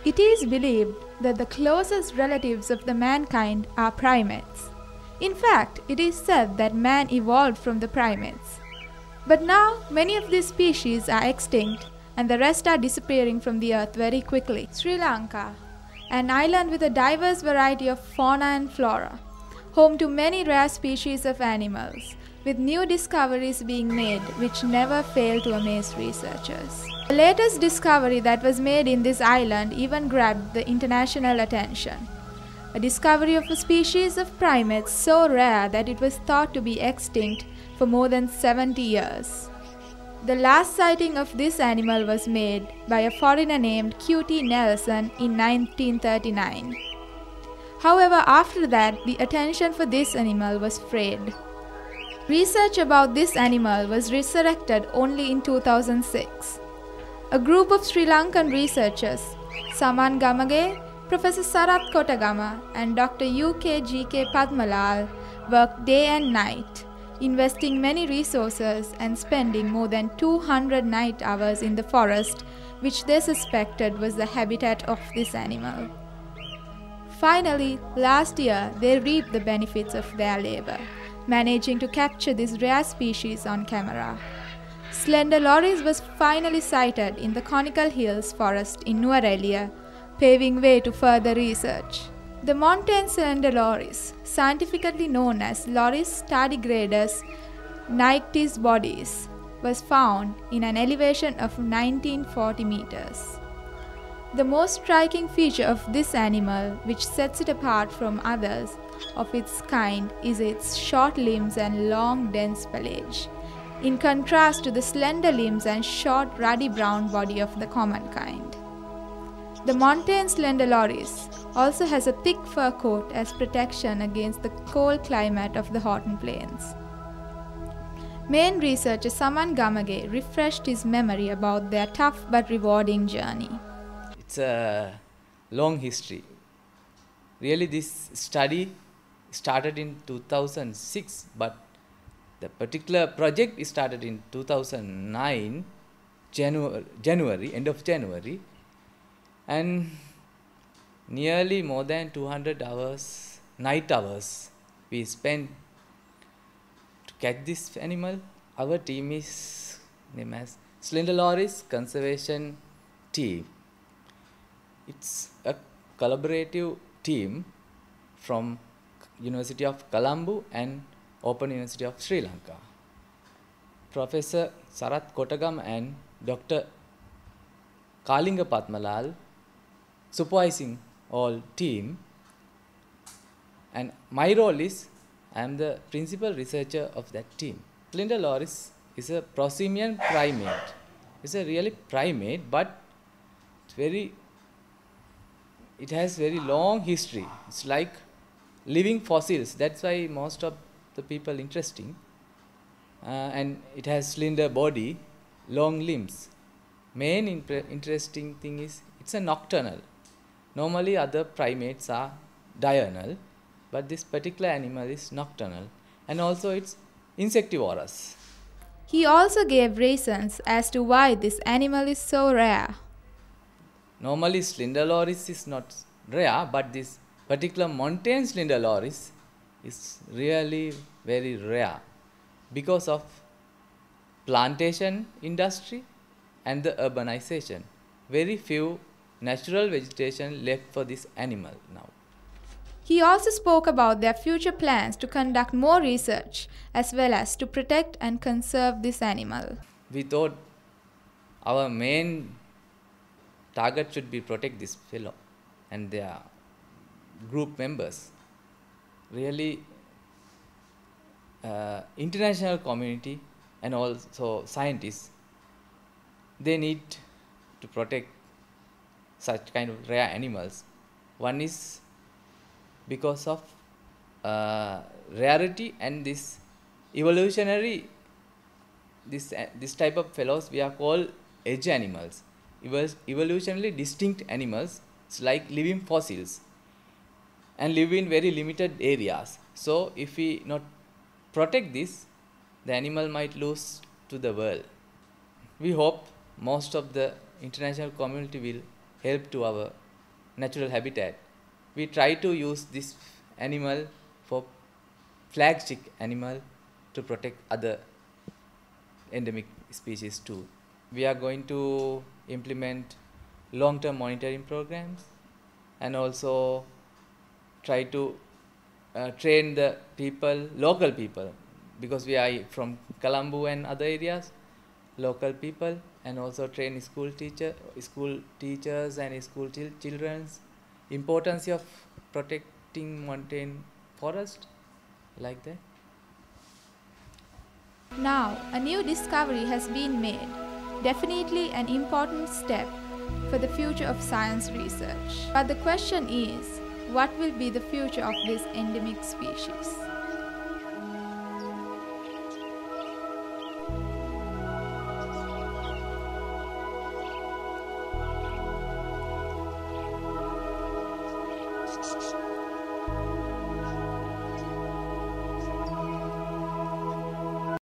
It is believed that the closest relatives of the mankind are primates. In fact, it is said that man evolved from the primates. But now, many of these species are extinct and the rest are disappearing from the earth very quickly. Sri Lanka, an island with a diverse variety of fauna and flora, home to many rare species of animals, with new discoveries being made which never fail to amaze researchers. The latest discovery that was made in this island even grabbed the international attention. A discovery of a species of primates so rare that it was thought to be extinct for more than 70 years. The last sighting of this animal was made by a foreigner named Q.T. Nelson in 1939. However, after that, the attention for this animal was frayed. Research about this animal was resurrected only in 2006. A group of Sri Lankan researchers, Saman Gamage, Professor Sarath Kotagama, and Dr. U.K.G.K. Padmalal, worked day and night, investing many resources and spending more than 200 night hours in the forest, which they suspected was the habitat of this animal. Finally, last year, they reaped the benefits of their labor, managing to capture this rare species on camera. Slender loris was finally sighted in the Conical Hills forest in Nuwara, paving way to further research. The mountain slender loris, scientifically known as Loris tardigradus nictis bodis, was found in an elevation of 1940 meters. The most striking feature of this animal, which sets it apart from others of its kind, is its short limbs and long, dense pelage, in contrast to the slender limbs and short, ruddy brown body of the common kind. The mountain slender loris also has a thick fur coat as protection against the cold climate of the Houghton Plains. Main researcher Saman Gamage refreshed his memory about their tough but rewarding journey. It's a long history. Really, this study started in 2006, but the particular project started in 2009, January, end of January, and nearly more than 200 hours, night hours, we spent to catch this animal. Our team is named as Slender Loris Conservation Team. It's a collaborative team from University of Colombo and Open University of Sri Lanka. Professor Sarath Kotagama and Dr. Kalinga Padmalal supervising all team, and my role is I am the principal researcher of that team. Slender loris is a prosimian primate. It's a really primate, but it has very long history. It's like living fossils. That's why most of the people interesting. And it has slender body, long limbs. Main interesting thing is it's a nocturnal. Normally other primates are diurnal, but this particular animal is nocturnal, and also it's insectivorous. He also gave reasons as to why this animal is so rare. Normally slender loris is not rare, but this particular mountain slender loris is really very rare because of plantation industry and the urbanization. Very few natural vegetation left for this animal now. He also spoke about their future plans to conduct more research as well as to protect and conserve this animal. We thought our main target should be protect this fellow and their group members. Really, international community and also scientists, they need to protect such kind of rare animals. One is because of rarity and this evolutionary, this type of fellows we are called edge animals. Evolutionally distinct animals. It's like living fossils and live in very limited areas. So if we not protect this, the animal might lose to the world. We hope most of the international community will help to our natural habitat. We try to use this animal for flagship animal to protect other endemic species too. We are going to implement long-term monitoring programs and also try to train the people, local people, because we are from Colombo and other areas, local people, and also train school teachers and school children's importance of protecting mountain forest, like that. Now, a new discovery has been made, definitely an important step for the future of science research. But the question is, what will be the future of this endemic species?